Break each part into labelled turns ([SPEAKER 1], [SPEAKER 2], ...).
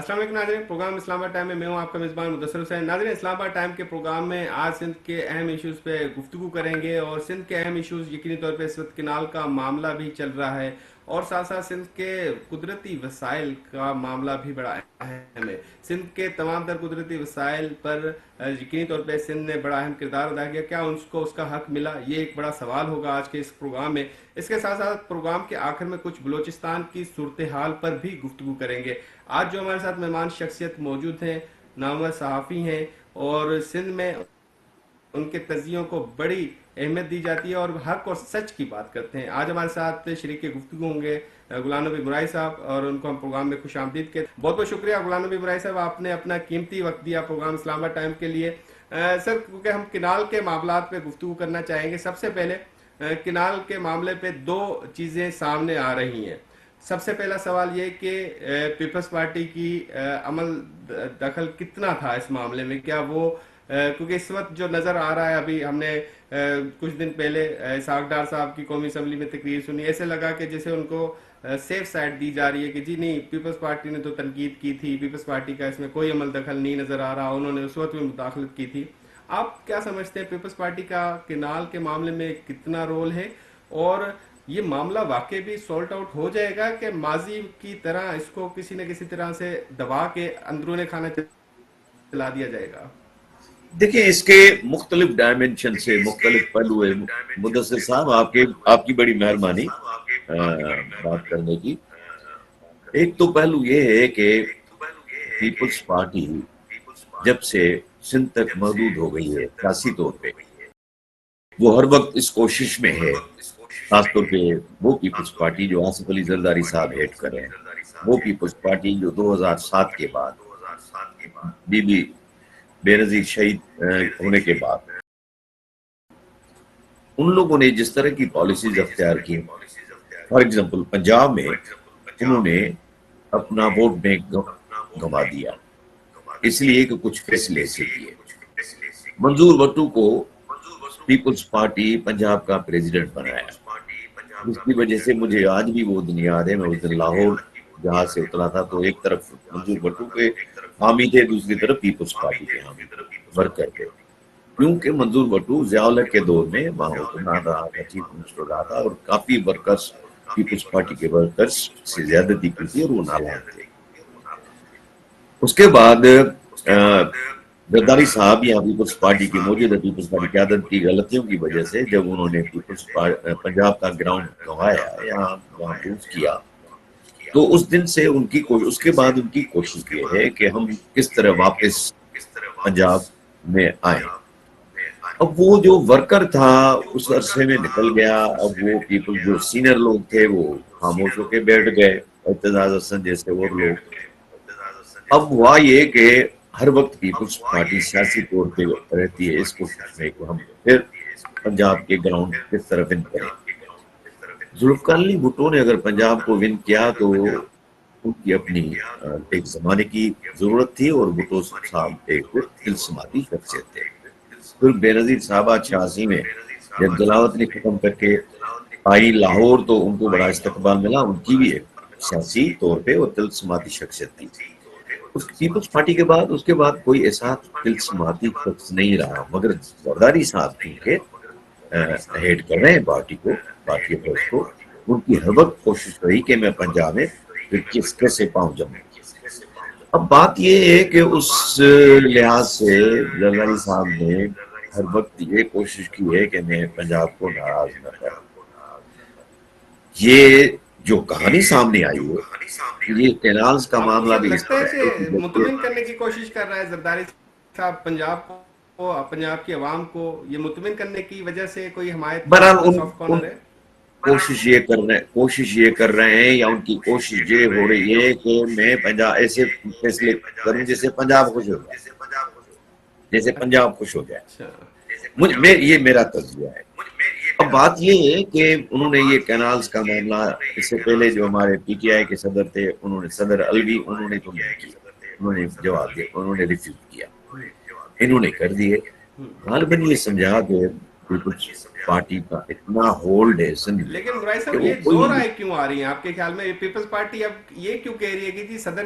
[SPEAKER 1] السلام علیکم ناظرین، پروگرام اسلام آباد ٹائم میں میں ہوں آپ کا میزبان مدثر حسین۔ ناظرین، اسلام آباد ٹائم کے پروگرام میں آج سندھ کے اہم ایشوز پہ گفتگو کریں گے، اور سندھ کے اہم ایشوز یقینی طور پہ اس وقت کینال کا معاملہ بھی چل رہا ہے، اور ساتھ ساتھ سندھ کے قدرتی وسائل کا معاملہ بھی بڑا اہم ہے۔ سندھ کے تمام تر قدرتی وسائل پر یقینی طور پہ سندھ نے بڑا اہم کردار ادا کیا، کیا ان کو اس کا حق ملا؟ یہ ایک بڑا سوال ہوگا آج کے اس پروگرام میں۔ اس کے ساتھ ساتھ پروگرام کے آخر میں کچھ بلوچستان کی صورتحال پر بھی گفتگو کریں گے۔ آج جو ہمارے ساتھ مہمان شخصیت موجود ہیں، نامور صحافی ہیں، اور سندھ میں ان کے تجزیوں کو بڑی اہمیت دی جاتی ہے اور حق اور سچ کی بات کرتے ہیں۔ آج ہمارے ساتھ شریک گفتگو ہوں گے غلام نبی مرائی صاحب، اور ان کو ہم پروگرام میں خوش آمدید کہتے ہیں۔ بہت بہت شکریہ غلام نبی مرائی صاحب، آپ نے اپنا قیمتی وقت دیا پروگرام اسلام آباد ٹائم کے لیے۔ سر، کیونکہ ہم کینال کے معاملات پہ گفتگو کرنا چاہیں گے، سب سے پہلے کینال کے معاملے پہ دو چیزیں سامنے آ رہی ہیں۔ سب سے پہلا سوال یہ کہ پیپلز پارٹی کی عمل دخل کتنا تھا اس معاملے میں؟ کیا وہ کیونکہ اس وقت جو نظر آ رہا ہے، ابھی ہم نے کچھ دن پہلے اسحاق ڈار صاحب کی قومی اسمبلی میں تقریر سنی، ایسے لگا کہ جیسے ان کو سیف سائڈ دی جا رہی ہے کہ جی نہیں، پیپلز پارٹی نے تو تنقید کی تھی، پیپلز پارٹی کا اس میں کوئی عمل دخل نہیں نظر آ رہا، انہوں نے اس وقت بھی مداخلت کی تھی۔ آپ کیا سمجھتے ہیں پیپلز پارٹی کا کینال کے معاملے میں کتنا رول ہے، اور یہ معاملہ واقعی بھی سولٹ آؤٹ ہو جائے گا کہ ماضی کی طرح اس کو کسی نہ کسی طرح سے دبا کے اندرون کھانا چلا دیا جائے گا؟
[SPEAKER 2] دیکھیں، اس کے مختلف ڈائمنشن سے مختلف پہلو ہے۔ مدثر صاحب، آپ کی بڑی مہربانی بات کرنے کی۔ ایک تو پہلو یہ ہے کہ پیپلز پارٹی جب سے سندھ تک محدود ہو گئی ہے سیاسی طور پہ، وہ ہر وقت اس کوشش میں ہے، خاص طور پہ وہ پیپلز پارٹی جو آصف علی زرداری صاحب ہیڈ کر رہے ہیں، وہ پیپلز پارٹی جو 2007 کے بعد بی بی بے نظیر شہید ہونے کے بعد ان لوگوں نے جس طرح کی پالیسیز اختیار کی، فار ایگزامپل پنجاب میں انہوں نے اپنا ووٹ بینک گنوا دیا، اس لیے کہ کچھ فیصلے ایسے کیے۔ منظور وٹو کو پیپلز پارٹی پنجاب کا پریزیڈنٹ بنایا، جس کی وجہ سے مجھے آج بھی وہ دن یاد ہے۔ میں اس دن لاہور جہاز سے اترا تھا تو ایک طرف منظور وٹو کے حامی تھے، دوسری طرف پیپلز پارٹی کے حامی ورکر تھے، کیونکہ منظور وٹو ضیاء الحق کے دور میں وہاں حکمران رہا تھا، چیف منسٹر رہا تھا، اور کافی ورکرز پیپلز پارٹی کے ورکرز سے زیادتی کی تھی اور وہ نالاحق تھے۔ اس کے بعد زرداری صاحب یا پیپلز پارٹی کی موجودہ پیپلز پارٹی قیادت کی غلطیوں کی وجہ سے جب انہوں نے پنجاب کا گراؤنڈ گنوایا یا وہاں موو کیا، تو اس دن سے ان کی اس کے بعد ان کی کوشش یہ ہے کہ ہم کس طرح واپس پنجاب میں آئیں۔ اب وہ جو ورکر تھا اس عرصے میں نکل گیا، اب وہ پیپل جو سینئر لوگ تھے وہ خاموش ہو کے بیٹھ گئے، اعتزاز حسن جیسے اور لوگ۔ اب ہوا یہ کہ ہر وقت پیپلز پارٹی سیاسی طور پہ رہتی ہے اس کوشش میں کہ ہم پھر پنجاب کے گراؤنڈ کس طرح ون کریں۔ ذوالفقار علی بھٹو نے اگر پنجاب کو ون کیا تو ان کی اپنی ایک زمانے کی ضرورت تھی، اور بھٹو صاحب ایک دلسماتی شخصیت تھے۔ پھر بے نظیر صاحب 86 میں جب جلاوطنی نے ختم کر کے آئی لاہور تو ان کو بڑا استقبال ملا، ان کی بھی ایک سیاسی طور پہ اور دلسماتی شخصیت تھی۔ اس پیپلز پارٹی کے بعد اس کے بعد کوئی ایسا دلسماتی شخص نہیں رہا، مگر زرداری صاحب کیونکہ ہیڈ کر رہے ہیں پارٹی کو، پارٹی افیئرس کو، ان کی ہر وقت کوشش رہی کہ میں پنجاب میں پھر کیسے پہنچ جاؤں۔ اب بات یہ ہے کہ اس لحاظ سے زرداری صاحب نے ہر وقت یہ کوشش کی ہے کہ میں پنجاب کو ناراض نہ کروں۔ یہ جو کہانی سامنے آئی ہے، یہ کینالز کا
[SPEAKER 1] آپ کو
[SPEAKER 2] معاملہ
[SPEAKER 1] سر
[SPEAKER 2] بھی اس
[SPEAKER 1] لگتا ہے
[SPEAKER 2] طرح
[SPEAKER 1] کہ مطمئن کرنے کی کوشش کر رہا ہے زرداری صاحب پنجاب کو، پنجاب کی عوام کو، یہ مطمئن کرنے کی وجہ سے کوئی حمایت کا
[SPEAKER 2] بہرحال
[SPEAKER 1] کوئی سافٹ
[SPEAKER 2] ان
[SPEAKER 1] کارنر ہے؟
[SPEAKER 2] کوشش یہ کر رہے ہیں، یا ان کی کوشش یہ ہو رہی ہے کہ میں پنجاب ایسے فیصلے کروں جیسے پنجاب خوش ہو جائے، جیسے پنجاب خوش ہو
[SPEAKER 1] اچھا،
[SPEAKER 2] جائے۔ یہ میرا تجزیہ ہے۔ اب بات یہ ہے کہ انہوں نے یہ کینالز کا معاملہ، اس سے پہلے جو ہمارے پی ٹی آئی کے صدر تھے، انہوں نے صدر الوی، انہوں نے تو نہیں کیا، انہوں نے جواب دیا، انہوں نے ریفیوز کیا، انہوں نے کر دیے۔ غالباً یہ سمجھا کہ پیپلز پارٹی کا اتنا ہولڈ ہے سندھ میں
[SPEAKER 1] لیکن مرائی
[SPEAKER 2] کہ
[SPEAKER 1] صاحب
[SPEAKER 2] وہ
[SPEAKER 1] یہ دو
[SPEAKER 2] کوئی
[SPEAKER 1] رائے کیوں آ رہی ہیں آپ کے خیال میں؟ پیپلز پارٹی اب یہ کیوں کہہ رہی ہے کہ جی صدر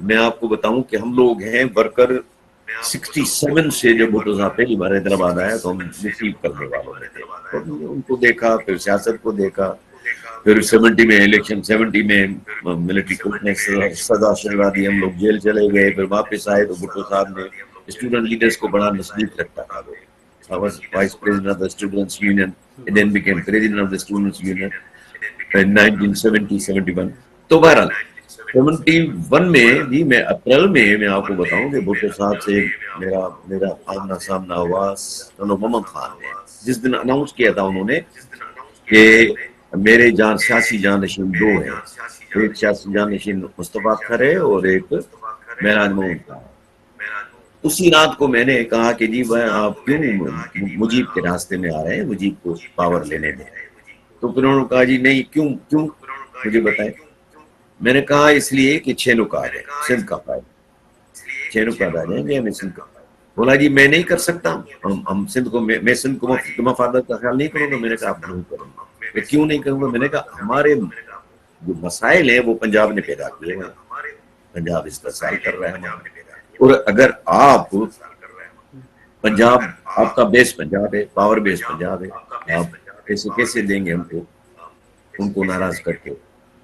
[SPEAKER 2] میں آپ کو بتاؤں کہ ہم لوگ ہیں ورکر 67 سے جب بھٹو صاحب پہلی بار حیدرآباد آیا تو ہم ریسیو کرنے والوں میں تھے، اور ہم نے ان کو دیکھا، پھر سیاست کو دیکھا، پھر 70 میں الیکشن، 70 میں ملٹری کورٹ نے سزا شرا دی، ہم لوگ جیل چلے گئے، پھر واپس آئے تو بھٹو صاحب نے اسٹوڈنٹ لیڈرز کو بڑا نزدیک رکھتا تھا وہ. I was vice president of the students union and then became president of the students union in 1970-71. تو بہرحال 71 میں بھی میں اپریل میں آپ کو بتاؤں کہ بھٹو صاحب سے میرا آمنا سامنا ہوا سنو محمد خان نے، جس دن اناؤنس کیا تھا انہوں نے کہ میرے سیاسی جانشین دو ہیں، ایک سیاسی جانشین مصطفیٰ اختر ہے اور ایک معراج محمود خان. اسی رات کو میں نے کہا کہ جی آپ کیوں مجیب کے راستے میں آ رہے ہیں، مجیب کو پاور لینے دیں. تو پھر انہوں نے کہا جی نہیں، کیوں مجھے بتائیں. میں نے کہا اس لیے کہ 6 نکات ہے، سندھ کا فائدہ، 6 نکات آ جائیں گے ہمیں سندھ کا. بولا جی میں نہیں کر سکتا، ہم سندھ کو، میں سندھ کو مفادات کا خیال نہیں کروں گا. میں نے کہا آپ نہیں کریں گے. میں کیوں نہیں کروں گا؟ میں نے کہا ہمارے جو مسائل ہیں وہ پنجاب نے پیدا کیے ہیں، پنجاب استحصال کر رہا ہے ہمارا، اور اگر آپ پنجاب، آپ کا بیس پنجاب ہے، پاور بیس پنجاب ہے، آپ کیسے دیں گے ہم کو، ان کو ناراض کر کے.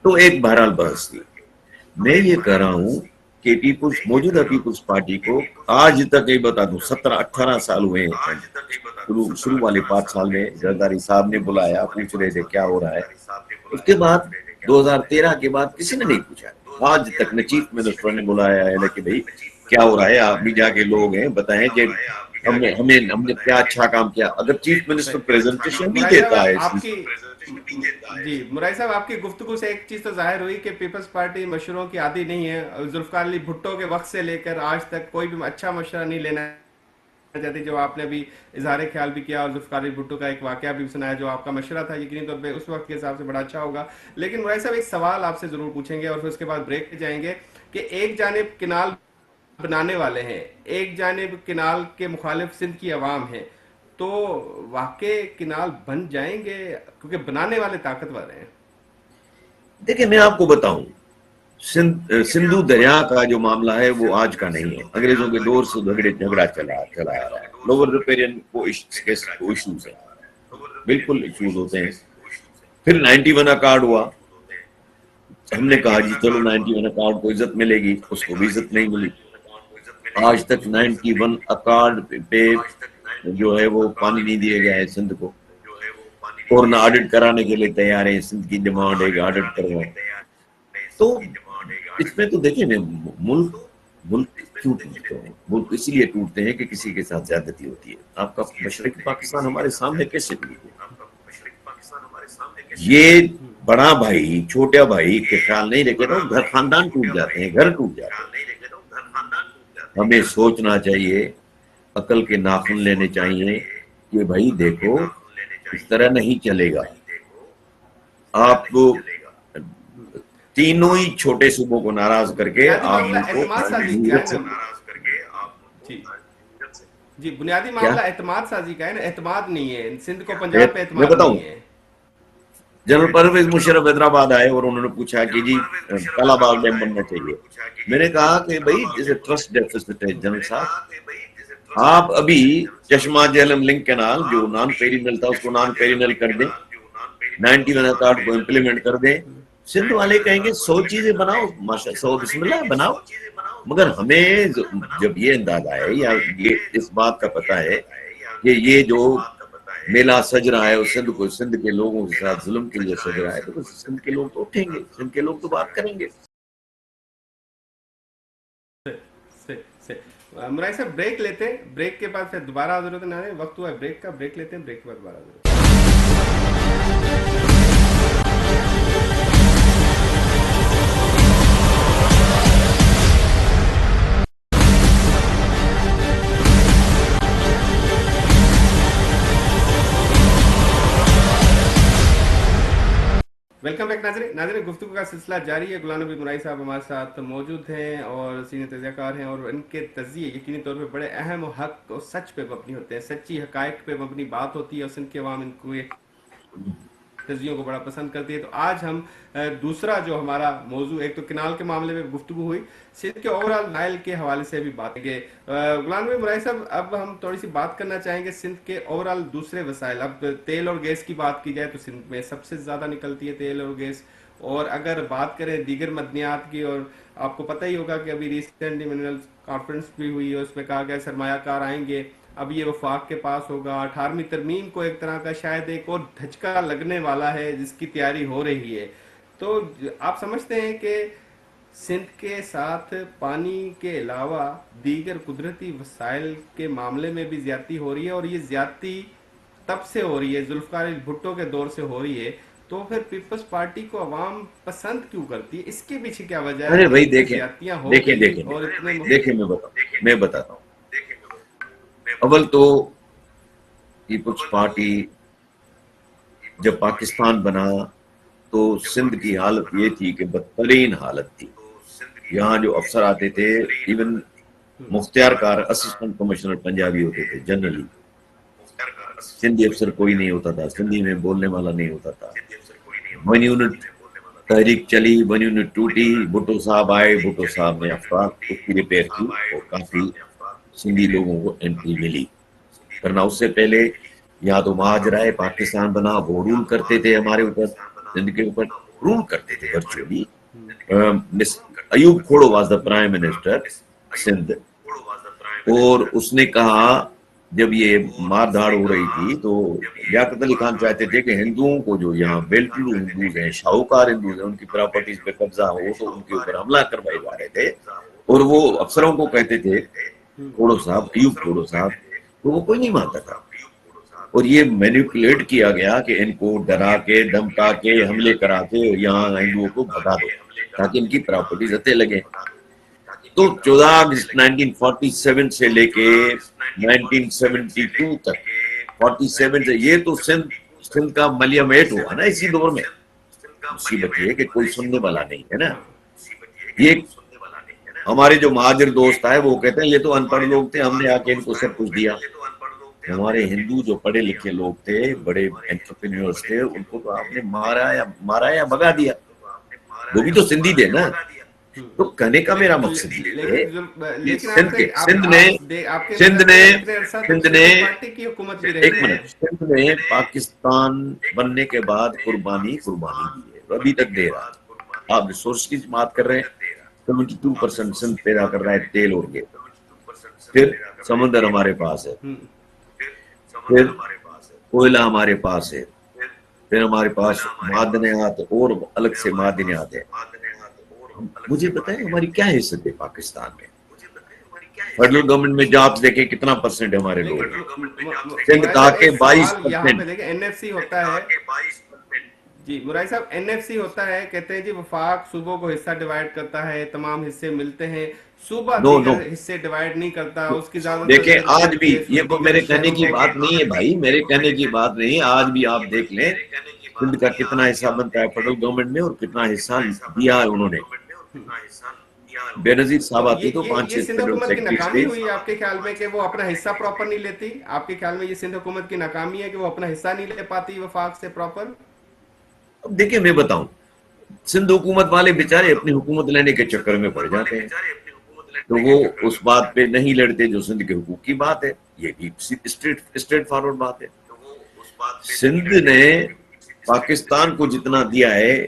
[SPEAKER 2] تو ایک بہرحال بحث تھی. میں یہ کہہ رہا ہوں کہ موجودہ پیپلز پارٹی کو آج تک یہ بتا دوں 17-18 سال ہوئے ہیں، شروع والے 5 سال میں زرداری صاحب نے بلایا، پوچھ رہے تھے کیا ہو رہا ہے. اس کے بعد 2013 کے بعد کسی نے نہیں پوچھا. آج تک نہ چیف منسٹر نے بلایا ہے کہ بھائی کیا ہو رہا ہے، آپ بھی جا کے لوگ ہیں بتائیں کہ ہم نے کیا اچھا کام کیا. اگر چیف منسٹر پریزنٹیشن بھی
[SPEAKER 1] مرائے صاحب
[SPEAKER 2] دیتا ہے
[SPEAKER 1] آپ کی جی مرائے صاحب آپ کی گفتگو سے ایک چیز تو ظاہر ہوئی کہ پیپلز پارٹی مشوروں کی عادی نہیں ہے. ذوالفقار علی بھٹو کے وقت سے لے کر آج تک کوئی بھی اچھا مشورہ نہیں لینا چاہتی، جو آپ نے بھی اظہار خیال بھی کیا، اور ذوالفقار علی بھٹو کا ایک واقعہ بھی سنایا جو آپ کا مشورہ تھا یقینی طور پہ اس وقت کے حساب سے بڑا اچھا ہوگا. لیکن مرائے صاحب ایک سوال آپ سے ضرور پوچھیں گے اور پھر اس کے بعد بریک پہ جائیں گے کہ ایک جانب کنال بنانے والے ہیں، ایک جانب کنال کے مخالف سندھ کی عوام ہے، تو واقع کنال بن جائیں گے؟ کیونکہ بنانے والے طاقتور ہیں.
[SPEAKER 2] دیکھیں میں آپ کو بتاؤں، سندھو دریا کا جو معاملہ ہے وہ آج کا نہیں ہے، انگریزوں کے دور سے جھگڑا چلا آ رہا ہے. لوور ریپیرین کو ایشوز ہیں، بالکل ایشوز ہوتے ہیں. پھر 91 اکارڈ ہوا، ہم نے کہا جی چلو 91 اکارڈ کو عزت ملے گی، اس کو بھی عزت نہیں ملی. آج تک 91 اکارڈ پہ جو ہے وہ پانی نہیں دیا گیا ہے سندھ کو، اور نہ آڈٹ کرانے کے لیے تیار ہیں. سندھ کی ڈیمانڈ ہے کہ آڈٹ کروائیں. تو اس میں تو دیکھیں نا، ملک کیوں ٹوٹتے ہیں؟ ملک اس لیے ٹوٹتے ہیں کہ کسی کے ساتھ زیادتی ہوتی ہے. آپ کا مشرقی پاکستان ہمارے سامنے کیسے ٹوٹے؟ یہ بڑا بھائی چھوٹا بھائی کے خیال نہیں رکھے تو گھر خاندان ٹوٹ جاتے ہیں، گھر ٹوٹ جاتے ہیں. ہمیں سوچنا چاہیے، عقل کے ناخن لینے چاہیے کہ بھائی دیکھو اس طرح نہیں چلے گا. آپ تینوں ہی چھوٹے صوبوں کو ناراض کر کے
[SPEAKER 1] بنیادی
[SPEAKER 2] آپ
[SPEAKER 1] معاملہ
[SPEAKER 2] ان کو
[SPEAKER 1] اعتماد سازی کا
[SPEAKER 2] جمہوریت
[SPEAKER 1] ہے
[SPEAKER 2] سے
[SPEAKER 1] نا جی جی، بنیادی
[SPEAKER 2] کیا
[SPEAKER 1] معاملہ اعتماد سازی کا ہے نا، اعتماد نہیں ہے. سندھ کو پنجاب پہ
[SPEAKER 2] میں
[SPEAKER 1] اعتماد
[SPEAKER 2] بتاؤں،
[SPEAKER 1] نہیں ہے.
[SPEAKER 2] جنرل پرویز مشرف حیدرآباد آئے اور انہوں نے پوچھا کہ جی کالا باغ ڈیم بننا چاہیے. میں نے کہا کہ بھائی جیسے ٹرسٹ ڈیفیسٹ ہے جنرل صاحب، آپ ابھی چشمہ جہلم لنک کینال جو نان پیرینل تھا اس کو نان پیرینل کر دیں، 91 اکارڈ کو امپلیمنٹ کر دیں. سندھ والے کہیں گے 100 چیزیں بناؤ، ماشاء 100 بسم اللہ بناؤ. مگر ہمیں جب یہ اندازہ ہے یا یہ اس بات کا پتہ ہے کہ یہ جو میلہ سج رہا ہے اور سندھ کے لوگوں کے ساتھ ظلم کے لیے سج رہا ہے، تو سندھ کے لوگ تو اٹھیں گے، سندھ کے لوگ تو بات کریں گے.
[SPEAKER 1] مرائے صاحب بریک لیتے ہیں، بریک کے بعد پھر دوبارہ حاضر ہوتے ہیں. وقت ہوا ہے بریک کا، بریک لیتے ہیں، بریک کے بعد دوبارہ حاضر ہوتے ہیں. ویلکم بیک ناظرین گفتگو کا سلسلہ جاری ہے. غلام نبی مرائی صاحب ہمارے ساتھ موجود ہیں اور سینئر تجزیہ کار ہیں، اور ان کے تجزیے یقینی طور پہ بڑے اہم و حق اور سچ پہ مبنی ہوتے ہیں، سچی حقائق پہ مبنی بات ہوتی ہے، اور سندھ کے عوام ان کو تجزیوں کو بڑا پسند کرتی ہے. تو آج ہم دوسرا جو ہمارا موضوع، ایک تو کنال کے معاملے میں گفتگو ہوئی، سندھ کے اوور آل نائل کے حوالے سے بھی بات کریں گے. غلام نبی مرائي صاحب، اب ہم تھوڑی سی بات کرنا چاہیں گے سندھ کے اوور آل دوسرے وسائل. اب تیل اور گیس کی بات کی جائے تو سندھ میں سب سے زیادہ نکلتی ہے تیل اور گیس. اور اگر بات کریں دیگر معدنیات کی، اور آپ کو پتہ ہی ہوگا کہ ابھی ریسنٹلی منرل کانفرنس بھی ہوئی ہے، اس میں کہا گیا سرمایہ کار آئیں گے. اب یہ وفاق کے پاس ہوگا. 18ویں ترمیم کو ایک طرح کا شاید ایک اور دھچکا لگنے والا ہے جس کی تیاری ہو رہی ہے. تو آپ سمجھتے ہیں کہ سندھ کے ساتھ پانی کے علاوہ دیگر قدرتی وسائل کے معاملے میں بھی زیادتی ہو رہی ہے، اور یہ زیادتی تب سے ہو رہی ہے، ذوالفقار علی بھٹو کے دور سے ہو رہی ہے، تو پھر پیپلز پارٹی کو عوام پسند کیوں کرتی ہے؟ اس کے پیچھے کیا وجہ ہے
[SPEAKER 2] ارے
[SPEAKER 1] کہ
[SPEAKER 2] بھائی
[SPEAKER 1] اتنی
[SPEAKER 2] دیکھیں
[SPEAKER 1] زیادتیاں ہو
[SPEAKER 2] دیکھیں
[SPEAKER 1] گئی
[SPEAKER 2] دیکھیں
[SPEAKER 1] اور اتنے
[SPEAKER 2] دیکھیں میں بتاتا ہوں. اول تو پیپلز پارٹی جب پاکستان بنا تو سندھ کی حالت یہ تھی کہ بدترین حالت تھی. یہاں جو افسر آتے تھے، ایون مختار کار اسسٹنٹ کمشنر پنجابی ہوتے تھے جنرلی. سندھی افسر کوئی نہیں ہوتا تھا، سندھی میں بولنے والا نہیں ہوتا تھا. ون یونٹ تحریک چلی، ون یونٹ ٹوٹی، بھٹو صاحب آئے، بھٹو صاحب نے افراد اس کی ریپیئر کی اور کافی سندھی لوگوں کو انٹری ملی. ورنہ اس سے پہلے یا تو مہاجرائے پاکستان بنا، وہ رول کرتے تھے ہمارے اوپر، سندھ کے اوپر رول کرتے تھے virtually. Ayub Khuhro was the prime minister Sindh, اور اس نے کہا جب یہ مار دھاڑ ہو رہی تھی تو لیاقت علی خان چاہتے تھے کہ ہندوؤں کو جو یہاں ویل ٹو ڈو ہندوز ہیں، شاہوکار ہندوز ہیں، ان کی پراپرٹیز پہ قبضہ ہو تو ان کے اوپر حملہ کروائے جا رہے تھے. اور وہ افسروں کو کہتے تھے کھوڑو صاحب، ایوب کھوڑو صاحب، تو وہ کوئی نہیں مانتا تھا. اور یہ مینیپولیٹ کیا گیا کہ ان کو ڈرا کے دھمکا کے حملے کرا کے یہاں ہندوؤں کو بھگا دو تاکہ ان کی پراپرٹیز ہتھے لگے. تو 14 اگست 1947 سے لے کے 1972 تک، 47 سے یہ تو سندھ کا ملیم ایٹ ہوا نا اسی دور میں. مصیبت یہ ہے کہ کوئی سننے والا نہیں ہے نا. یہ ہمارے جو مہاجر دوست آئے وہ کہتے ہیں یہ تو ان پڑھ لوگ تھے، ہم نے آ کے ان کو سب کچھ دیا. ہمارے ہندو جو پڑھے لکھے لوگ تھے، بڑے انٹرپرینیورز تھے، ان کو تو آپ نے مارا یا بھگا دیا. وہ بھی تو سندھی تھے نا. تو کہنے کا میرا مقصد یہ ہے کہ
[SPEAKER 1] لیکن آپ سے آپ کے
[SPEAKER 2] سندھ
[SPEAKER 1] نظر
[SPEAKER 2] نے
[SPEAKER 1] میں اتنے عرصہ تک
[SPEAKER 2] سندھ نے
[SPEAKER 1] پیپلز پارٹی کی حکومت بھی
[SPEAKER 2] ایک
[SPEAKER 1] رہی ہے.
[SPEAKER 2] منٹ، سندھ نے پاکستان بننے کے بعد قربانی دی ہے، ابھی تک دے رہا. آپ ریسورس کی بات کر رہے ہیں، 72% سندھ پیدا کر رہا ہے تیل اور گیس. پھر سمندر ہمارے پاس ہے، پھر کوئلہ ہمارے پاس ہے، پھر ہمارے پاس معدنیات اور الگ سے معدنیات ہے. مجھے بتائیں ہماری کیا حیثیت ہے پاکستان میں؟ فیڈرل گورنمنٹ میں جابس دیکھیں کتنا پرسنٹ ہمارے لوگ ہیں. سندھ کہا کہ
[SPEAKER 1] ایک سوال یہاں پہ
[SPEAKER 2] 22%.
[SPEAKER 1] دیکھیں، این ایف سی ہوتا ہے. جی مرائي صاحب، این ایف سی ہوتا ہے، کہتے ہیں جی وفاق صوبوں کو حصہ ڈیوائیڈ کرتا ہے، تمام حصے ملتے ہیں، صوبہ
[SPEAKER 2] نو
[SPEAKER 1] دیگر
[SPEAKER 2] نو
[SPEAKER 1] حصے ڈیوائیڈ نہیں کرتا، اس کی زیادہ تر
[SPEAKER 2] دیکھیں آج
[SPEAKER 1] ضرورت
[SPEAKER 2] بھی یہ تو
[SPEAKER 1] دیگر
[SPEAKER 2] میرے کہنے
[SPEAKER 1] شہروں
[SPEAKER 2] کی
[SPEAKER 1] کو.
[SPEAKER 2] بات نہیں ہے بھائی، میرے کہنے کی بات نہیں. آج بھی آپ دیکھ لیں سندھ کا کتنا حصہ بنتا ہے فیڈرل گورنمنٹ میں اور کتنا حصہ دیا ہے انہوں نے. بے نظیر
[SPEAKER 1] تو
[SPEAKER 2] صاحب آتی تو
[SPEAKER 1] یہ
[SPEAKER 2] 5-6
[SPEAKER 1] سندھ
[SPEAKER 2] فیڈرل
[SPEAKER 1] حکومت کی
[SPEAKER 2] سیکرٹریز
[SPEAKER 1] ناکامی
[SPEAKER 2] تھے.
[SPEAKER 1] ہوئی آپ کے خیال میں کہ وہ اپنا حصہ پراپر نہیں لیتی؟ آپ کے خیال میں یہ سندھ حکومت کی ناکامی ہے کہ وہ اپنا حصہ نہیں لے پاتی وفاق سے پراپر؟
[SPEAKER 2] اب دیکھیں میں بتاؤں، سندھ حکومت والے بیچارے اپنی حکومت لینے کے چکر میں پڑ جاتے ہیں، تو وہ اس بات پہ نہیں لڑتے جو سندھ کے حقوق کی بات ہے. یہ بھی اسٹریٹ فارورڈ بات ہے. سندھ نے پاکستان کو جتنا دیا ہے،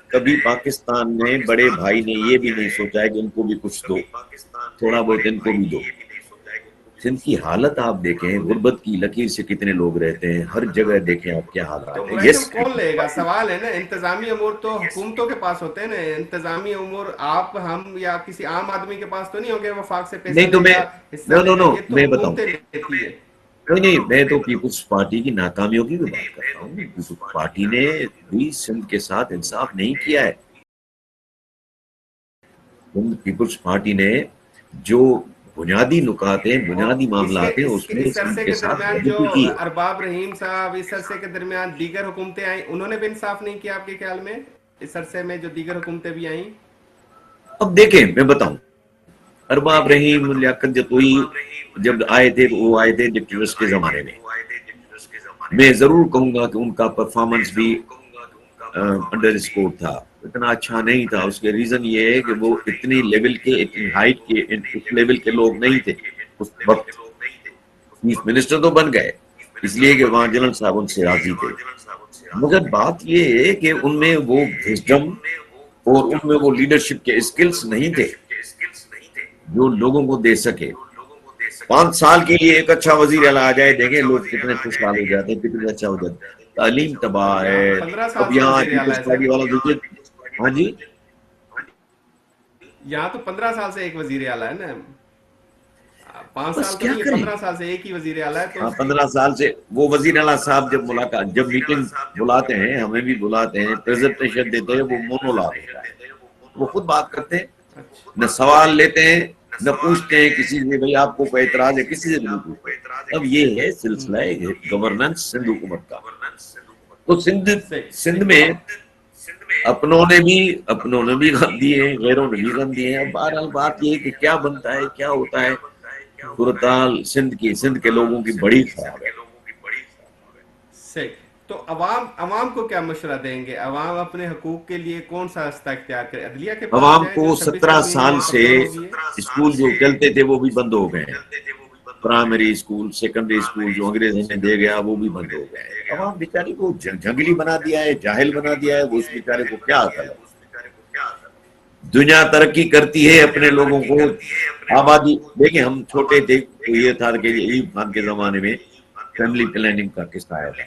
[SPEAKER 2] کبھی پاکستان نے بڑے بھائی نے یہ بھی نہیں سوچا ہے کہ ان کو بھی کچھ دو، تھوڑا بہت ان کو بھی دو. سندھ کی حالت آپ دیکھیں، غربت کی لکیر سے کتنے لوگ رہتے ہیں، ہر جگہ دیکھیں آپ کیا
[SPEAKER 1] تو
[SPEAKER 2] حالات ہیں.
[SPEAKER 1] مرائي
[SPEAKER 2] یس
[SPEAKER 1] صاحب کون لے گا؟ سوال ہے نا، انتظامی امور تو حکومتوں کے پاس ہوتے ہیں نا. انتظامی امور آپ، ہم یا کسی عام آدمی کے پاس تو نہیں ہوگے وفاق سے پیسہ
[SPEAKER 2] نہیں تو
[SPEAKER 1] لے
[SPEAKER 2] میں
[SPEAKER 1] گا، حصہ
[SPEAKER 2] نو نو
[SPEAKER 1] لے گا.
[SPEAKER 2] نو
[SPEAKER 1] یہ تو
[SPEAKER 2] میں بتاؤں،
[SPEAKER 1] حکومتیں لیتی ہے.
[SPEAKER 2] نہیں میں تو پیپلز پارٹی کی ناکامیوں کی بھی بات کرتا ہوں. پیپلز پارٹی نے بھی سندھ کے ساتھ انصاف نہیں کیا ہے. پیپلز پارٹی نے جو بنیادی نکات ہیں، بنیادی معاملات ہیں، اس میں
[SPEAKER 1] اس
[SPEAKER 2] سندھ
[SPEAKER 1] عرصے
[SPEAKER 2] کے
[SPEAKER 1] کے
[SPEAKER 2] ساتھ
[SPEAKER 1] درمیان جو
[SPEAKER 2] زیادتی کی ہے.
[SPEAKER 1] ارباب رحیم صاحب، اس عرصے کے درمیان دیگر حکومتیں آئیں، انہوں نے بھی انصاف نہیں کیا آپ کے خیال میں؟ اس عرصے میں جو دیگر حکومتیں بھی آئیں.
[SPEAKER 2] اب دیکھیں میں بتاؤں، ارباب رحیم، لیاقت جتوئی جب آئے تھے تو وہ آئے تھے ڈکٹیٹرس کے زمانے میں. میں ضرور کہوں گا کہ ان کا پرفارمنس بھی انڈر اسکور تھا، اتنا اچھا نہیں تھا. اس کے ریزن یہ ہے کہ وہ اتنی لیول کے، اتنی ہائٹ کے، اس لیول کے لوگ نہیں تھے اس وقت. چیف منسٹر تو بن گئے اس لیے کہ وہاں جنرل صاحب ان سے راضی تھے، مگر بات یہ ہے کہ ان میں وہ وزڈم اور ان میں وہ لیڈرشپ کے اسکلز نہیں تھے جو لوگوں کو دے سکے. 5 سال کے لیے ایک اچھا وزیر اعلیٰ آ جائے، دیکھیں لوگ کتنے خوشحال ہو جاتے ہیں، کتنے اچھا ہو جاتا ہے. تعلیم تباہ
[SPEAKER 1] یہاں
[SPEAKER 2] ہے.
[SPEAKER 1] تو 15 سال
[SPEAKER 2] اب
[SPEAKER 1] سے
[SPEAKER 2] یہاں
[SPEAKER 1] وزیر اعلیٰ
[SPEAKER 2] پیپلز
[SPEAKER 1] ہے
[SPEAKER 2] پارٹی والا دیکھیے.
[SPEAKER 1] سر،
[SPEAKER 2] ہاں جی.
[SPEAKER 1] یہاں تو 15 سال سے ایک وزیر اعلیٰ ہے نا. 5 سال
[SPEAKER 2] بس
[SPEAKER 1] تو
[SPEAKER 2] کیا
[SPEAKER 1] نہیں ہے،
[SPEAKER 2] کریں.
[SPEAKER 1] 15 سال سے ایک ہی وزیر اعلیٰ ہے تو
[SPEAKER 2] ہاں
[SPEAKER 1] اس کی.
[SPEAKER 2] 15 سال سے وہ وزیر اعلیٰ صاحب جب میٹنگ بلاتے ہیں، ہمیں بھی بلاتے ہیں، پریزنٹیشن دیتے ہیں، وہ مونولاگ ہوتا ہے، وہ خود بات کرتے ہیں،
[SPEAKER 1] اچھا.
[SPEAKER 2] نہ سوال لیتے ہیں، نہ پوچھتے ہیں کسی سے بھئی آپ کو کوئی اعتراض ہے، کسی سے بھی نہیں پوچھتے. اب یہ ہے سلسلہ گورننس سندھ حکومت کا. تو
[SPEAKER 1] صحیح
[SPEAKER 2] سندھ
[SPEAKER 1] صحیح.
[SPEAKER 2] میں اپنوں نے بھی غم دیے ہیں، غیروں نے بھی غم دیے ہیں. اب بہرحال بات یہ ہے کہ کیا بنتا ہے، کیا ہوتا ہے. صورتحال سندھ کے لوگوں کی بڑی خراب ہے.
[SPEAKER 1] صحیح. تو عوام کو کیا مشورہ دیں گے؟ عوام اپنے حقوق کے لیے کون سا راستہ اختیار کرے؟ عدلیہ کے پاس
[SPEAKER 2] عوام
[SPEAKER 1] جائیں جو
[SPEAKER 2] کو
[SPEAKER 1] 26 فیصد
[SPEAKER 2] سال
[SPEAKER 1] ووٹ
[SPEAKER 2] سے
[SPEAKER 1] قبضہ ہوگی ہے؟
[SPEAKER 2] اسکول جو چلتے تھے وہ بھی بند ہو گئے ہیں. پرائمری اسکول، سیکنڈری اسکول جو انگریزوں نے دے گیا وہ بھی بند ہو گئے ہیں. عوام بیچاری کو جنگلی بنا دیا ہے، جاہل بنا دیا ہے. وہ اس بیچارے کو کیا عقل ہے. دنیا ترقی کرتی ہے، اپنے لوگوں کو آبادی. دیکھیں ہم چھوٹے تھے تو یہ تھا کہ ایوب خان کے زمانے میں فیملی پلاننگ کا قصہ آیا تھا.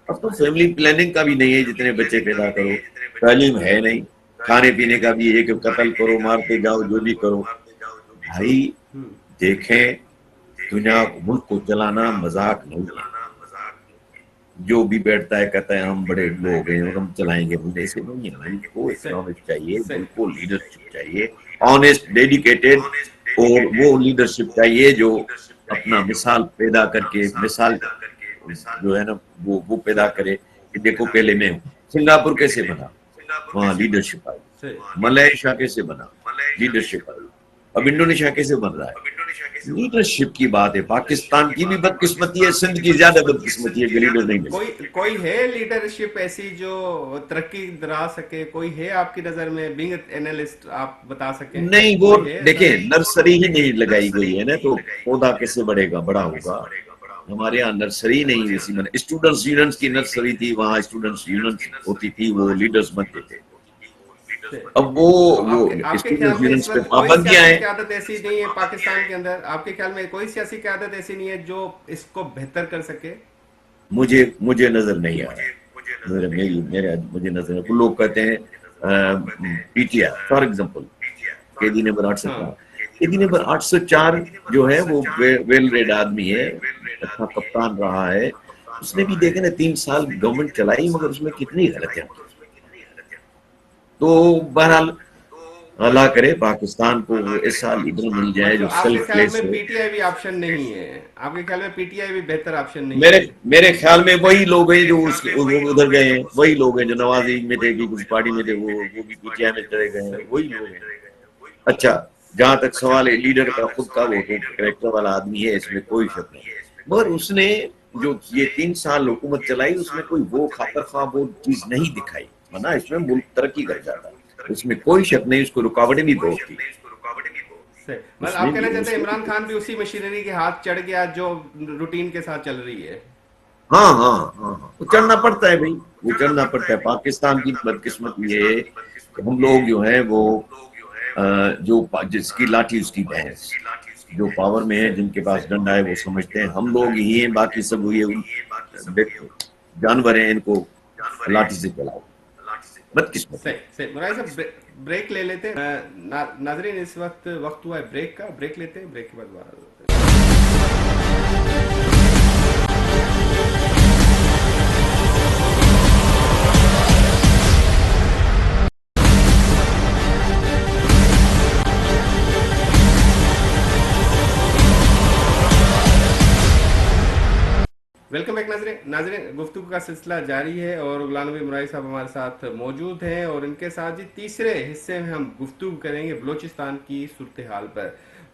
[SPEAKER 2] اب تو فیملی پلاننگ کا بھی نہیں ہے، جتنے بچے پیدا کرو. تعلیم ہے نہیں، کھانے پینے کا بھی ہے کہ قتل کرو، مارتے جاؤ، جو بھی کرو. بھائی دیکھیں، دنیا ملک کو چلانا مذاق نہیں ہے. جو بھی بیٹھتا ہے کہتا ہے ہم بڑے لوگ ہیں اور ہم چلائیں گے. مجھے ایسے نہیں ہے. ملک کو اکنامک چاہیے،
[SPEAKER 1] صحیح
[SPEAKER 2] ملک کو لیڈرشپ چاہیے، آنےسٹ، ڈیڈیکیٹڈ. اور وہ لیڈرشپ چاہیے جو اپنا مثال پیدا کر کے، مثال جو ہے نا وہ پیدا کرے کہ دیکھو پہلے میں ہوں. سنگاپور کیسے بنا؟ وہاں لیڈرشپ آئی.
[SPEAKER 1] صحیح.
[SPEAKER 2] ملائیشیا کیسے بنا؟ لیڈرشپ آئی. اب انڈونیشیا کیسے بن رہا ہے؟ لیڈرشپ کی بات ہے. پاکستان کی بھی بدقسمتی ہے، سندھ کی زیادہ بدقسمتی ہے کہ لیڈر نہیں ملے.
[SPEAKER 1] کوئی ہے لیڈرشپ ایسی جو ترقی درا سکے؟ کوئی ہے آپ کی نظر میں؟ بینگ اینالسٹ آپ بتا سکیں
[SPEAKER 2] نہیں. وہ
[SPEAKER 1] کوئی ہے ایسا؟
[SPEAKER 2] دیکھیں نرسری ہی نہیں لگائی گئی ہے نا، تو پودا کیسے بڑھے گا، بڑا ہوگا. ہمارے یہاں نرسری نہیں ویسی بنے. اسٹوڈنٹس یونینز کی نرسری تھی، وہاں اسٹوڈنٹس یونینز ہوتی تھی، وہ لیڈرز بنتے تھے. اب
[SPEAKER 1] تو
[SPEAKER 2] وہ
[SPEAKER 1] آپ کے خیال
[SPEAKER 2] اسٹوڈنٹس
[SPEAKER 1] میں اس
[SPEAKER 2] یونینز پہ
[SPEAKER 1] وقت کوئی
[SPEAKER 2] پابندیاں
[SPEAKER 1] سیاسی
[SPEAKER 2] ہیں.
[SPEAKER 1] قیادت ایسی نہیں ہے پاکستان کے اندر؟ آپ کے خیال میں کوئی سیاسی قیادت ایسی نہیں ہے جو اس کو بہتر کر سکے؟
[SPEAKER 2] مجھے نظر نہیں آ رہا. مجھے نظر نہیں. لوگ کہتے ہیں P T I for example, قیدی نمبر 804. قیدی نمبر 804 جو ہے وہ ویل ریڈ آدمی ہے، اچھا کپتان رہا ہے. اس نے بھی دیکھے نا 3 سال گورنمنٹ چلائی، مگر اس میں کتنی غلطیاں کی. تو بہرحال اللہ کرے پاکستان کو ایسا لیڈر مل جائے جو
[SPEAKER 1] مطلب آپ کے
[SPEAKER 2] سیلف
[SPEAKER 1] خیال میں
[SPEAKER 2] لیس ہو.
[SPEAKER 1] پی ٹی آئی بھی آپشن نہیں ہے؟ آپ کے خیال میں پی ٹی آئی بھی بہتر آپشن نہیں
[SPEAKER 2] میرے
[SPEAKER 1] ہے؟
[SPEAKER 2] میرے خیال میں وہی لوگ ہیں جو ادھر گئے ہیں، وہی لوگ ہیں جو نواز لیگ میں تھے، پیپلز پارٹی میں تھے، وہ بھی پی ٹی آئی میں چلے گئے ہیں، وہی لوگ ہیں. اچھا جہاں تک سوال ہے لیڈر کا، خود کا وہ تو کریکٹر والا آدمی ہے، اس میں کوئی شک نہیں. مگر اس نے جو یہ 3 سال حکومت چلائی اس میں کوئی وہ خاطر خواہ وہ چیز نہیں دکھائی، ورنہ اس میں ملک ترقی کر جاتا. اس میں کوئی شک نہیں. اس کو رکاوٹیں بھی بہت تھی.
[SPEAKER 1] مطلب
[SPEAKER 2] اس میں
[SPEAKER 1] آپ کہنا
[SPEAKER 2] بھی
[SPEAKER 1] چاہتے
[SPEAKER 2] اس
[SPEAKER 1] ہیں
[SPEAKER 2] کو
[SPEAKER 1] عمران خان بھی اسی مشینری کے ہاتھ چڑھ گیا جو روٹین کے ساتھ چل رہی ہے؟
[SPEAKER 2] ہاں ہاں ہاں ہاں وہ چڑھنا پڑتا ہے بھائی، وہ چڑھنا پڑتا ہے. پاکستان کی بدقسمت یہ ہے کہ ہم لوگ جو ہیں وہ جو جس کی لاٹھی اس کی بھینس، جو پاور میں ہے، جن کے پاس ڈنڈا ہے وہ سمجھتے ہیں ہم لوگ ہی ہیں، باقی سب یہ جانور ہیں، ان کو لاٹھی سے چلاؤ. بدقسمتی.
[SPEAKER 1] صحیح صحیح. مرائے صاحب بریک لے لیتے ہیں. ناظرین اس وقت ہوا ہے بریک کا. بریک لیتے ہیں، بریک کے بعد دوبارہ ہوتے ہیں. ویلکم بیک ناظرین. گفتگو کا سلسلہ جاری ہے اور غلام نبی مرائی صاحب ہمارے ساتھ موجود ہیں اور ان کے ساتھ جی تیسرے حصے میں ہم گفتگو کریں گے بلوچستان کی صورتحال پر.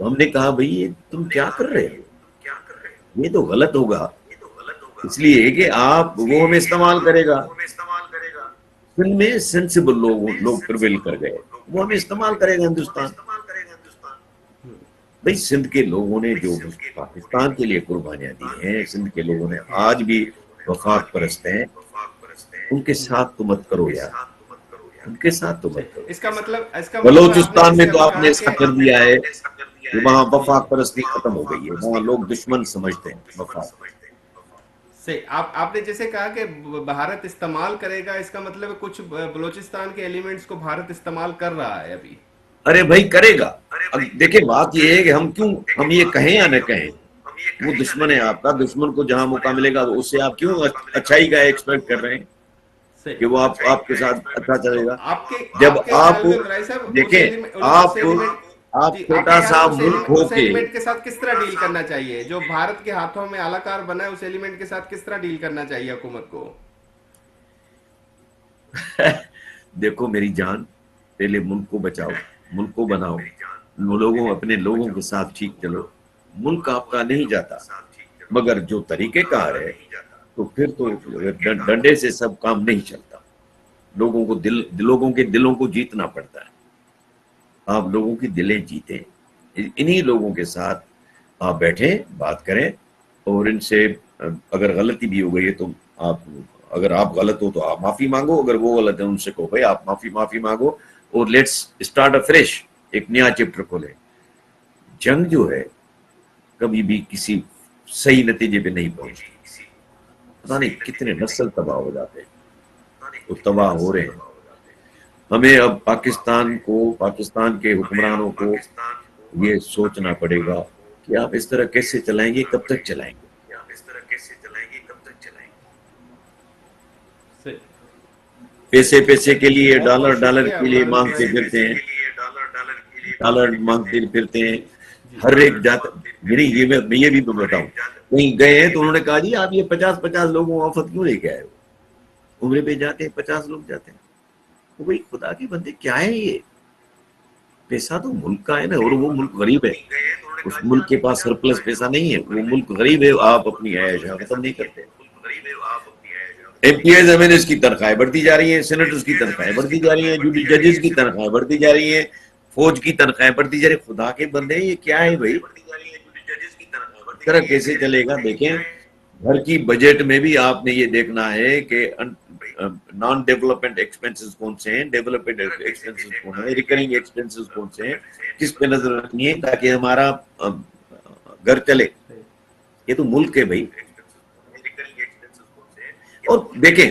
[SPEAKER 2] تو ہم نے کہا بھئی یہ تم کیا کر رہے ہو، یہ تو غلط ہوگا، اس لیے کہ آپ وہ ہمیں استعمال کرے گا. سندھ میں سینسیبل لوگ پرویل کر گئے، وہ ہمیں استعمال کرے گا ہندوستان. بھئی سندھ کے لوگوں نے جو پاکستان کے لیے قربانیاں دی ہیں، سندھ کے لوگوں نے آج بھی وفاق پرست ہیں، ان کے ساتھ تو مت کرو یار، ان کے ساتھ تو مت کرو.
[SPEAKER 1] اس کا مطلب آپ نے
[SPEAKER 2] بلوچستان میں
[SPEAKER 1] جیسے
[SPEAKER 2] تو
[SPEAKER 1] ابھی
[SPEAKER 2] آپ نے
[SPEAKER 1] کہا
[SPEAKER 2] ایسا
[SPEAKER 1] کہ
[SPEAKER 2] کر دیا ہے کہ وہاں
[SPEAKER 1] جی
[SPEAKER 2] وفاق پرستی ختم ہو گئی ہے، وہاں لوگ دشمن سمجھتے ہیں وفاق.
[SPEAKER 1] صحیح. آپ نے جیسے کہا کہ بھارت استعمال کرے گا، اس کا مطلب ہے کچھ بلوچستان کے ایلیمنٹس کو بھارت استعمال کر رہا ہے ابھی.
[SPEAKER 2] ارے بھائی کرے گا. اب دیکھیں بات یہ ہے کہ ہم یہ کہیں یا نہ کہیں، وہ دشمن ہے آپ کا، دشمن کو جہاں موقع ملے گا اس سے آپ کیوں اچھائی کا ایکسپیکٹ کر رہے ہیں
[SPEAKER 1] صحیح.
[SPEAKER 2] کہ وہ آپ کے ساتھ اچھا چلے
[SPEAKER 1] تو
[SPEAKER 2] گا.
[SPEAKER 1] آپ
[SPEAKER 2] جب
[SPEAKER 1] کے
[SPEAKER 2] آپ
[SPEAKER 1] خیال میں مرائے صاحب اس
[SPEAKER 2] دیکھیں،
[SPEAKER 1] اس ایلیمنٹ
[SPEAKER 2] آپ
[SPEAKER 1] جی آپ کے
[SPEAKER 2] چھوٹا
[SPEAKER 1] خیال
[SPEAKER 2] سا
[SPEAKER 1] میں
[SPEAKER 2] ملک ہو
[SPEAKER 1] اس
[SPEAKER 2] کے
[SPEAKER 1] ایلیمنٹ کے ساتھ کس طرح ڈیل کرنا چاہیے جو بھارت کے ہاتھوں میں اعلی کار بنا ہے؟ اس ایلیمنٹ کے ساتھ کس طرح ڈیل کرنا چاہیے حکومت کو؟
[SPEAKER 2] دیکھو میری جان، پہلے ملک کو بچاؤ، ملک کو بناؤ، اپنے لوگوں کے ساتھ ٹھیک چلو. ملک آپ کا نہیں جاتا، مگر جو طریقہ کار ہے تو پھر تو ڈنڈے سے سب کام نہیں چلتا. لوگوں کے دلوں کو جیتنا پڑتا ہے. آپ لوگوں کی دلیں جیتیں، انہی لوگوں کے ساتھ آپ بیٹھیں، بات کریں، اور ان سے اگر غلطی بھی ہو گئی ہے تو اگر آپ غلط ہو تو آپ معافی مانگو، اگر وہ غلط ہے ان سے کہو بھائی آپ معافی مانگو، اور لیٹس اسٹارٹ اے فریش، ایک نیا چیپٹر کھولیں. جنگ جو ہے کبھی بھی کسی صحیح نتیجے پہ نہیں پہنچتی. پتا نہیں کتنے نسل تباہ ہو جاتے ہیں، وہ تباہ ہو رہے ہیں. ہمیں اب پاکستان کے حکمرانوں کو یہ سوچنا پڑے گا کہ آپ اس طرح کیسے چلائیں گے، کب تک چلائیں گے.
[SPEAKER 1] صحیح.
[SPEAKER 2] پیسے کے لیے
[SPEAKER 1] بہت بہت
[SPEAKER 2] ڈالر
[SPEAKER 1] شکریہ
[SPEAKER 2] کے لیے
[SPEAKER 1] مولانا
[SPEAKER 2] مانگتے
[SPEAKER 1] اسماعیل.
[SPEAKER 2] پھرتے ہیں، ڈالر مانگتے پھرتے ہیں.
[SPEAKER 1] جی جی
[SPEAKER 2] ہر ایک جاتا یہ بھی میں بتاؤں، کہیں گئے ہیں تو انہوں نے کہا جی آپ یہ 50 لوگوں وفد کیوں لے کے آئے ہو؟ عمرے پہ جاتے ہیں 50 لوگ جاتے ہیں. وہ بھائی خدا کے بندے کیا ہے یہ؟ پیسہ تو ملک کا ہے نا، اور وہ ملک غریب ہے، اس ملک کے پاس سرپلس پیسہ نہیں ہے، وہ ملک غریب ہے. آپ اپنی عیش ختم نہیں کرتے. M P As M N As کی تنخواہیں بڑھتی جا رہی ہیں، سینیٹرز کی تنخواہیں بڑھتی جا رہی ہیں، ججز کی تنخواہیں بڑھتی جا رہی ہیں، فوج کی تنخواہیں بڑھتی جا رہی ہیں. خدا کے بندے یہ کیا ہے بھائی؟ اس طرح کیسے چلے گا؟ دیکھیں گھر کی بجٹ میں بھی آپ نے یہ دیکھنا ہے کہ نان ڈیولپمنٹ ایکسپنسز کون سے ہیں، ڈیولپمنٹ ایکسپنسز کون ہیں، ریکرنگ ایکسپنسز کون سے ہیں، کس پہ نظر رکھنی ہے تاکہ ہمارا گھر چلے. یہ تو ملک ہے بھائی. اور دیکھیں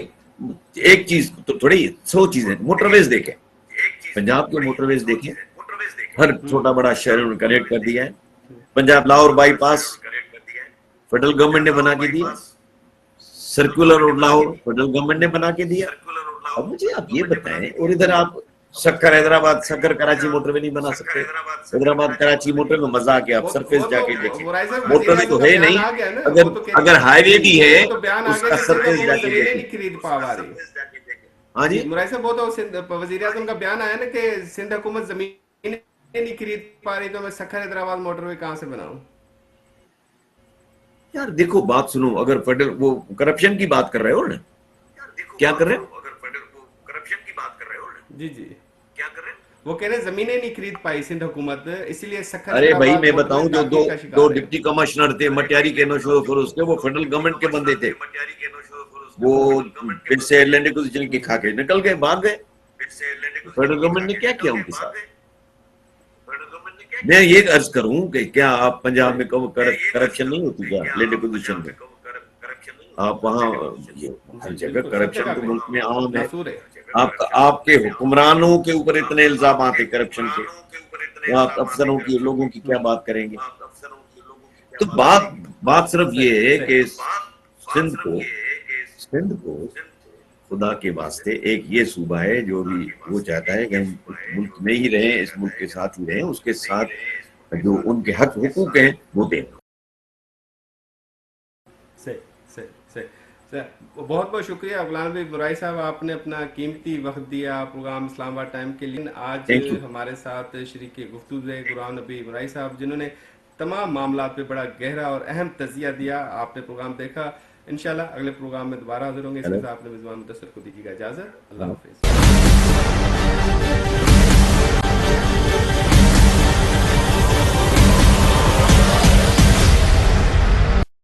[SPEAKER 2] ایک چیز تو تھوڑی 100 چیزیں، موٹر ویز دیکھیں، پنجاب کے موٹر ویز دیکھیں، ہر چھوٹا بڑا شہر انہوں نے کنیکٹ کر دیا ہے. Punjab Lahore by pass federal government نے بنا کے دیا، circular road Lahore federal government نے بنا کے دیا. اب مجھے آپ یہ بتائیں، اور ادھر آپ سکر حیدرآباد سکر کراچی موٹر وے نہیں بنا سکتے؟ حیدرآباد کراچی موٹر وے مزہ کے آپ سرفیس جا کے دیکھیں،
[SPEAKER 1] مرائے صاحب
[SPEAKER 2] موٹر
[SPEAKER 1] وزیر
[SPEAKER 2] وے تو
[SPEAKER 1] اعظم کا
[SPEAKER 2] ہے
[SPEAKER 1] بیان
[SPEAKER 2] نہیں.
[SPEAKER 1] آ گیا نا،
[SPEAKER 2] اگر
[SPEAKER 1] وہ تو کہہ
[SPEAKER 2] اگر ہائی وے بھی ہے
[SPEAKER 1] وہ تو بیان آ
[SPEAKER 2] اس
[SPEAKER 1] گیا
[SPEAKER 2] کا
[SPEAKER 1] کہ سندھ
[SPEAKER 2] سرفیس جا
[SPEAKER 1] حکومت
[SPEAKER 2] کے
[SPEAKER 1] زمینیں
[SPEAKER 2] دیکھیں.
[SPEAKER 1] نہیں خرید پا رہی.
[SPEAKER 2] ہاں
[SPEAKER 1] جی
[SPEAKER 2] جی،
[SPEAKER 1] مرائے صاحب وہ تو وزیر اعظم کا بیان آیا نا کہ سندھ حکومت زمینیں نہیں خرید پا رہی، تو میں سکھر حیدرآباد موٹر وے کہاں سے بناؤں؟
[SPEAKER 2] یار دیکھو بات سنو، اگر فیڈرل وہ کرپشن کی بات کر رہے ہو نا، کیا کر رہے ہو؟
[SPEAKER 1] جی جی وہ کہہ رہے ہیں زمینیں نہیں خرید پائی سندھ حکومت، اسی لیے سکھر
[SPEAKER 2] ارے بھائی
[SPEAKER 1] حیدرآباد
[SPEAKER 2] میں
[SPEAKER 1] موٹر وے
[SPEAKER 2] بتاؤں جو
[SPEAKER 1] تعطیل کا
[SPEAKER 2] دو
[SPEAKER 1] شکار ہے.
[SPEAKER 2] ڈپٹی کمشنر تھے مٹیاری کے نوشور فروز کے، وہ فیڈرل گورنمنٹ کے بندے تھے. وہ پھر سے ایئرلینڈ ایکوزیشن کی کھا کے نکل گئے، بھاگ گئے. فیڈرل گورنمنٹ نے کیا کیا ان کے ساتھ؟ میں یہ عرض کروں کہ کیا آپ پنجاب میں کرپشن نہیں ہوتی کیا لینڈ ایکوزیشن میں؟ آپ وہاں یہ ہر
[SPEAKER 1] جی
[SPEAKER 2] جگہ
[SPEAKER 1] بالکل سب
[SPEAKER 2] کرپشن
[SPEAKER 1] جگہ
[SPEAKER 2] تو
[SPEAKER 1] پہ
[SPEAKER 2] ملک میں عام ہے.
[SPEAKER 1] ناسور ہے.
[SPEAKER 2] آپ کے حکمرانوں کے اوپر اتنے الزامات ہیں کرپشن کے، تو آپ افسروں کی لوگوں کی کیا بات کریں گے؟ تو بات صرف یہ ہے کہ سندھ کو خدا کے واسطے ایک یہ صوبہ ہے جو بھی وہ چاہتا ہے کہ ہم ملک میں ہی رہیں، اس ملک کے ساتھ ہی رہیں، اس کے ساتھ جو ان کے حقوق ہیں وہ دیں.
[SPEAKER 1] صحیح صحیح صحیح. بہت بہت شکریہ غلام نبی برائی صاحب، آپ نے اپنا قیمتی وقت دیا پروگرام اسلام آباد ٹائم کے لیے. آج
[SPEAKER 2] تھینک یو.
[SPEAKER 1] ہمارے ساتھ شریک گفتگو ہے غلام نبی برائی صاحب، جنہوں نے تمام معاملات پہ بڑا گہرا اور اہم تجزیہ دیا. آپ نے پروگرام دیکھا. انشاءاللہ اگلے پروگرام میں دوبارہ حاضر ہوں گے. اس کے ساتھ اپنے میزبان مدثر کو دیجیے گا اجازت. اللہ حافظ.